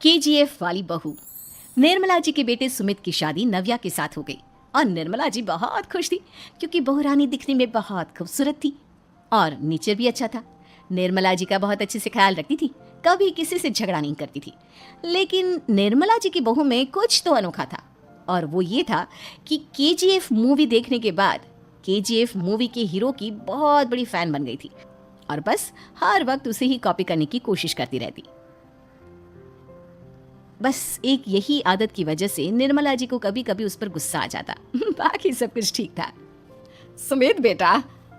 KGF वाली बहू। निर्मला जी के बेटे सुमित की शादी नव्या के साथ हो गई और निर्मला जी बहुत खुश थी क्योंकि बहू रानी दिखने में बहुत खूबसूरत थी और नेचर भी अच्छा था। निर्मला जी का बहुत अच्छे से ख्याल रखती थी, कभी किसी से झगड़ा नहीं करती थी। लेकिन निर्मला जी की बहू में कुछ तो अनोखा था और वो ये था कि केजीएफ मूवी देखने के बाद केजीएफ मूवी के हीरो की बहुत बड़ी फैन बन गई थी और बस हर वक्त उसे ही कॉपी करने की कोशिश करती रहती। बस एक यही आदत की वजह से निर्मला जी को कभी कभी उस पर गुस्सा आ जाता। बाकी सब कुछ ठीक था। सुमित बेटा,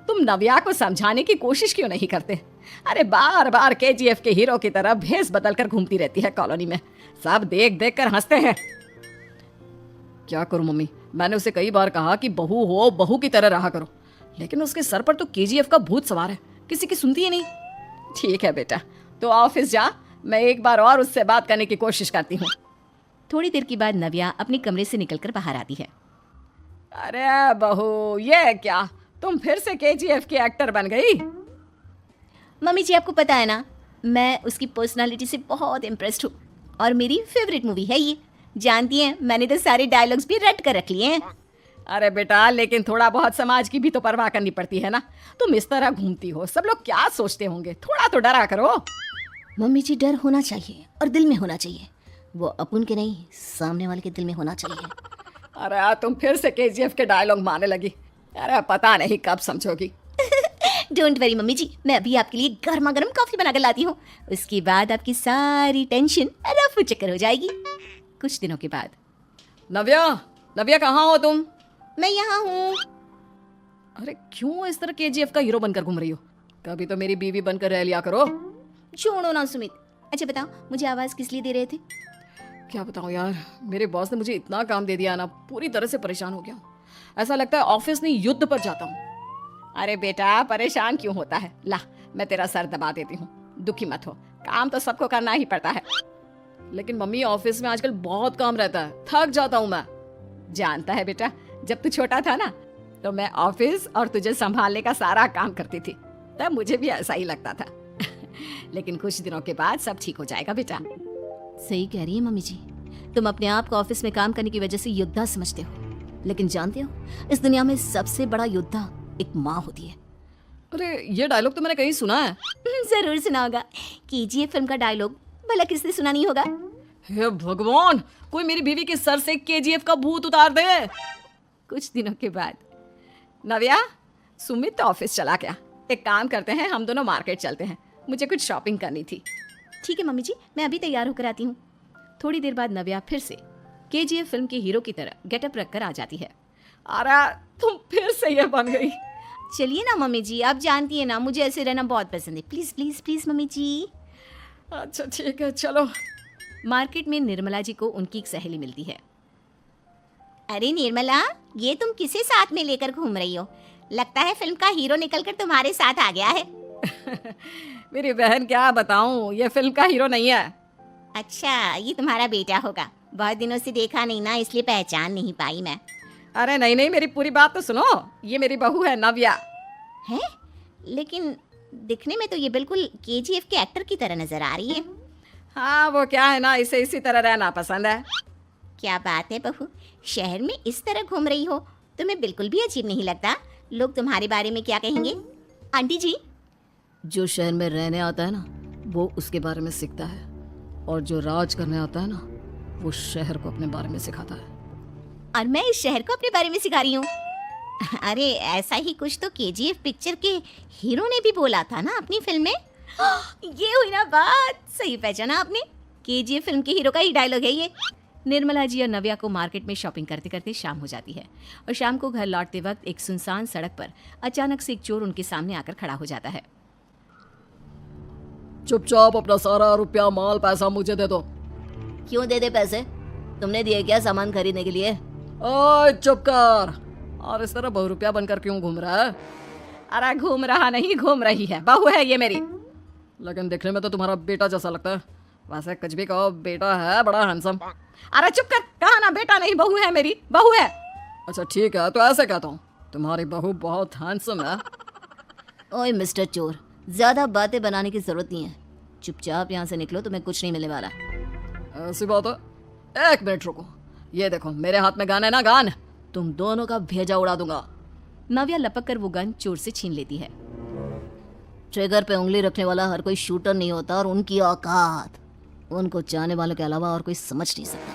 तुम नव्या को समझाने की कोशिश क्यों नहीं करते? अरे बार बार केजीएफ के हीरो की तरह भेस बदलकर घूमती रहती है कॉलोनी में, सब देख देख कर हंसते हैं। क्या करूं मम्मी, मैंने उसे कई बार कहा कि बहू हो, बहू की तरह रहा करो, लेकिन उसके सर पर तो केजीएफ का भूत सवार है, किसी की सुनती ही नहीं। ठीक है बेटा, तो ऑफिस जा, मैं एक बार और उससे बात करने की कोशिश करती हूँ। थोड़ी देर के बाद नव्या अपने कमरे से निकलकर बाहर आती है। अरे बहू, ये क्या, तुम फिर से केजीएफ की एक्टर बन गई? मम्मी जी, आपको पता है ना, मैं उसकी पर्सनालिटी से बहुत इम्प्रेस्ड हूँ और मेरी फेवरेट मूवी है ये। जानती हैं, मैंने तो सारे डायलॉग्स भी रट कर रख लिए हैं। अरे बेटा, लेकिन थोड़ा बहुत समाज की भी तो परवाह करनी पड़ती है ना। तुम इस तरह घूमती हो, सब लोग क्या सोचते होंगे, थोड़ा तो डरा करो। मम्मी जी, डर होना चाहिए और दिल में होना चाहिए, वो अपन के नहीं, सामने वाले के दिल में होना चाहिए। अरे तुम फिर से केजीएफ के डायलॉग मारने लगी। अरे पता नहीं कब समझोगी। डोंट वरी मम्मी जी, मैं अभी आपके लिए गर्मा गर्म कॉफी बनाकर लाती हूँ, उसके बाद आपकी सारी टेंशन रफू चक्कर हो जाएगी। कुछ दिनों के बाद। नव्या कहाँ हो तुम? मैं यहाँ हूँ। अरे क्यों इस तरह केजीएफ का हीरो बनकर घूम रही हो? कभी तो मेरी बीवी बनकर रह लिया करो। छोड़ो ना सुमित। अच्छा बताओ, मुझे आवाज किस लिए दे रहे थे? क्या बताऊं यार, मेरे बॉस ने मुझे इतना काम दे दिया ना, पूरी तरह से परेशान हो गया हूँ। ऐसा लगता है ऑफिस नहीं युद्ध पर जाता हूँ। अरे बेटा, परेशान क्यों होता है, ला मैं तेरा सर दबा देती हूँ, दुखी मत हो, काम तो सबको करना ही पड़ता है। लेकिन मम्मी, ऑफिस में आजकल बहुत काम रहता है, थक जाता हूँ मैं। जानता है बेटा, जब तू छोटा था ना, तो मैं ऑफिस और तुझे संभालने का सारा काम करती थी, तब मुझे भी ऐसा ही लगता था। लेकिन कुछ दिनों के बाद सब ठीक हो जाएगा बेटा। सही कह रही है मम्मी जी, तुम अपने आप को ऑफिस में काम करने की वजह से योद्धा समझते हो, लेकिन जानते हो, इस दुनिया में सबसे बड़ा योद्धा एक माँ होती है। अरे ये डायलॉग तो मैंने कहीं सुना है। जरूर सुना होगा, केजीएफ फिल्म का डायलॉग, भला किसने सुना नहीं होगा? हे भगवान, कोई मेरी बीवी के सर से केजीएफ का भूत उतार दे। कुछ दिनों के बाद। नव्या, सुमित तो ऑफिस चला गया, एक काम करते हैं, हम दोनों मार्केट चलते हैं, मुझे कुछ शॉपिंग करनी थी। ठीक है मम्मी जी, मैं अभी तैयार होकर आती हूँ। थोड़ी देर बाद नव्या फिर से केजीएफ फिल्म के हीरो की तरह गेटअप रखकर आ जाती है। अरे तुम फिर से ये बन गई। चलिए ना मम्मी जी, आप जानती है ना, मुझे ऐसे रहना बहुत पसंद है। प्लीज प्लीज प्लीज मम्मी जी। अच्छा ठीक है, चलो। मार्केट में निर्मला जी को उनकी एक सहेली मिलती है। अरे निर्मला, ये तुम किसे साथ में लेकर घूम रही हो? लगता है फिल्म का हीरो निकलकर तुम्हारे साथ आ गया है। मेरी बहन, क्या बताऊं, ये फिल्म का हीरो नहीं है। अच्छा, ये तुम्हारा बेटा होगा, बहुत दिनों से देखा नहीं ना, इसलिए पहचान नहीं पाई मैं। अरे नहीं नहीं, मेरी पूरी बात तो सुनो, ये मेरी बहू है नव्या। है? लेकिन दिखने में तो ये बिल्कुल केजीएफ के एक्टर की तरह नजर आ रही है। हाँ, वो क्या है ना, इसे इसी तरह रहना पसंद है। क्या बात है बहू, शहर में इस तरह घूम रही हो, तुम्हें बिल्कुल भी अजीब नहीं लगता? लोग तुम्हारे बारे में क्या कहेंगे? आंटी जी, जो शहर में रहने आता है ना, वो उसके बारे में सीखता है, और जो राज करने आता है ना, वो शहर को अपने बारे में सिखाता है। और मैं इस शहर को अपने बारे में सिखा रही हूँ? अरे ऐसा ही कुछ तो केजीएफ पिक्चर के हीरो ने भी बोला था ना अपनी फिल्म में। ये हुई ना बात, सही पहचाना आपने, केजीएफ फिल्म के हीरो का ही डायलॉग है ये। निर्मला जी और नव्या को मार्केट में शॉपिंग करते करते शाम हो जाती है और शाम को घर लौटते वक्त एक सुनसान सड़क पर अचानक से एक चोर उनके सामने आकर खड़ा हो जाता है। चुपचाप अपना सारा रुपया, माल, पैसा मुझे दे दो। क्यों दे दे पैसे? तुमने दिए क्या सामान खरीदने के लिए? ओए चुप कर, और इस तरह बहुरुपया बनकर क्यों घूम रहा है? अरे घूम रहा नहीं, घूम रही है, बहू है ये मेरी। लेकिन दिखने में तो तुम्हारा बेटा जैसा लगता है, वैसे कुछ भी कहो, बेटा है बड़ा हैंडसम। अरे चुप कर, कहा ना बेटा नहीं, बहू है मेरी, बहू है। अच्छा ठीक है, तो ऐसे कहता हूँ, तुम्हारी बहू बहुत हैंडसम है। ओए मिस्टर चोर, ज्यादा बातें बनाने की जरूरत नहीं है, चुपचाप यहाँ से निकलो, तुम्हें कुछ नहीं मिलने वाला। ऐसी बात है, एक मिनट रुको, ये देखो मेरे हाथ में गन है ना, गन, तुम दोनों का भेजा उड़ा दूंगा। नव्या लपक कर वो गन चोर से छीन लेती है। ट्रिगर पे उंगली रखने वाला हर कोई शूटर नहीं होता, और उनकी औकात उनको चाहने वालों के अलावा और कोई समझ नहीं सकता।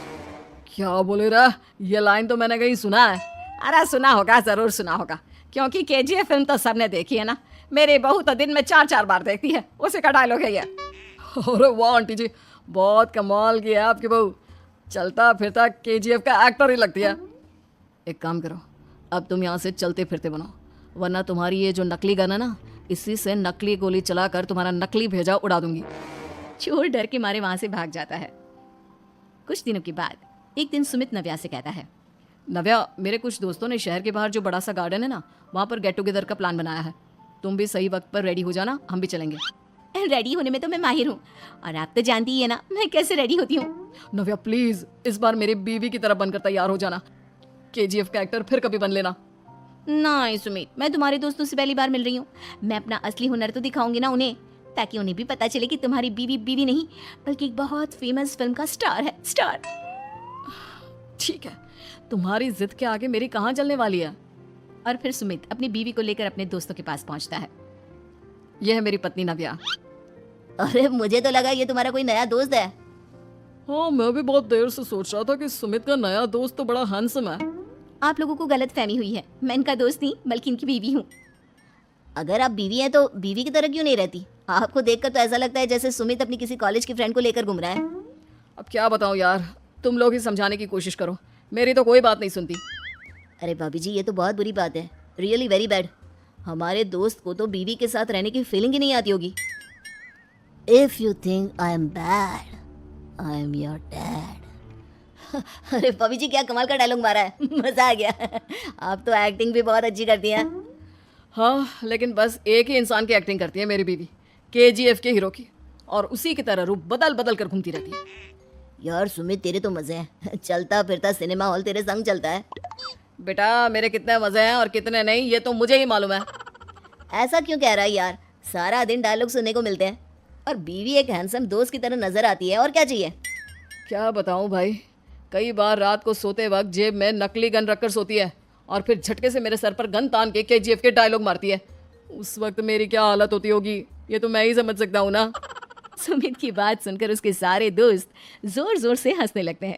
क्या बोले रहा, ये लाइन तो मैंने कहीं सुना है। अरे सुना होगा, जरूर सुना होगा, क्योंकि केजीएफ फिल्म तो सबने देखी है ना। मेरी बहू तो दिन में 4-4 बार देखती है, उसी का डायलॉग है ये। अरे वाह आंटी जी, बहुत कमाल की है आपकी बहू, चलता फिरता केजीएफ का एक्टर ही लगती है। एक काम करो, अब तुम यहाँ से चलते फिरते बनो, वरना तुम्हारी ये जो नकली गन है ना, इसी से नकली गोली चलाकर तुम्हारा नकली भेजा उड़ा दूंगी। चोर डर के मारे वहां से भाग जाता है। कुछ दिनों के बाद एक दिन सुमित नव्या से कहता है, नव्या, मेरे कुछ दोस्तों ने शहर के बाहर जो बड़ा सा गार्डन है ना, वहाँ पर गेट टुगेदर का प्लान बनाया है। तुम भी सही वक्त पर रेडी हो जाना, हम भी चलेंगे। रेडी होने में तो मैं माहिर हूँ, और आप तो जानती ही है ना मैं कैसे रेडी होती हूँ। नव्या प्लीज, इस बार मेरी बीवी की तरह बनकर तैयार हो जाना, केजीएफ का एक्टर फिर कभी बन लेना। नहीं सुमित, मैं तुम्हारे दोस्तों से पहली बार मिल रही हूँ, मैं अपना असली हुनर तो दिखाऊंगी ना उन्हें, ताकि उन्हें भी पता चले कि तुम्हारी बीवी बीवी नहीं बल्कि एक बहुत फेमस फिल्म का स्टार है, स्टार। ठीक है, तुम्हारी जिद के आगे मेरी कहाँ चलने वाली है। और फिर सुमित अपनी बीवी को लेकर अपने दोस्तों के पास पहुंचता है। यह है मेरी पत्नी नव्या। अरे मुझे तो लगा ये तुम्हारा कोई नया दोस्त है। हाँ, मैं भी बहुत देर से सोच रहा था कि सुमित का नया दोस्त तो बड़ा हैंडसम है। आप लोगों को गलत फहमी हुई है, मैं इनका दोस्त नहीं बल्कि इनकी बीवी हूँ। अगर आप बीवी हैं तो बीवी की तरह क्यों नहीं रहती? आपको देखकर तो ऐसा लगता है जैसे सुमित अपनी किसी कॉलेज की फ्रेंड को लेकर घूम रहा है। अब क्या बताऊं यार, तुम लोग ही समझाने की कोशिश करो, मेरी तो कोई बात नहीं सुनती। अरे भाभी जी, ये तो बहुत बुरी बात है, रियली वेरी बैड। हमारे दोस्त को तो बीवी के साथ रहने की फीलिंग ही नहीं आती होगी। If you think I am bad, I am your dad. अरे भाभी जी, क्या कमाल का डायलॉग मारा है, मजा आ गया। आप तो एक्टिंग भी बहुत अच्छी करती हैं। हाँ, लेकिन बस एक ही इंसान की एक्टिंग करती है मेरी बीवी, केजीएफ के हीरो की, और उसी की तरह रूप बदल बदल कर घूमती रहती है। यार सुमित, तेरे तो मजे हैं, चलता फिरता सिनेमा हॉल तेरे संग चलता है। बेटा, मेरे कितने मजे हैं और कितने नहीं ये तो मुझे ही मालूम है। ऐसा क्यों कह रहा है यार, सारा दिन डायलॉग सुनने को मिलते हैं, और बीवी एक हैंडसम दोस्त की तरह नजर आती है, और क्या चाहिए। क्या बताऊं भाई, कई बार रात को सोते वक्त जेब में नकली गन रखकर सोती है, और फिर झटके से मेरे सर पर गन तान के केजीएफ के डायलॉग मारती है। उस वक्त मेरी क्या हालत होती होगी ये तो मैं ही समझ सकता हूँ ना। सुमित की बात सुनकर उसके सारे दोस्त जोर जोर से हंसने लगते हैं।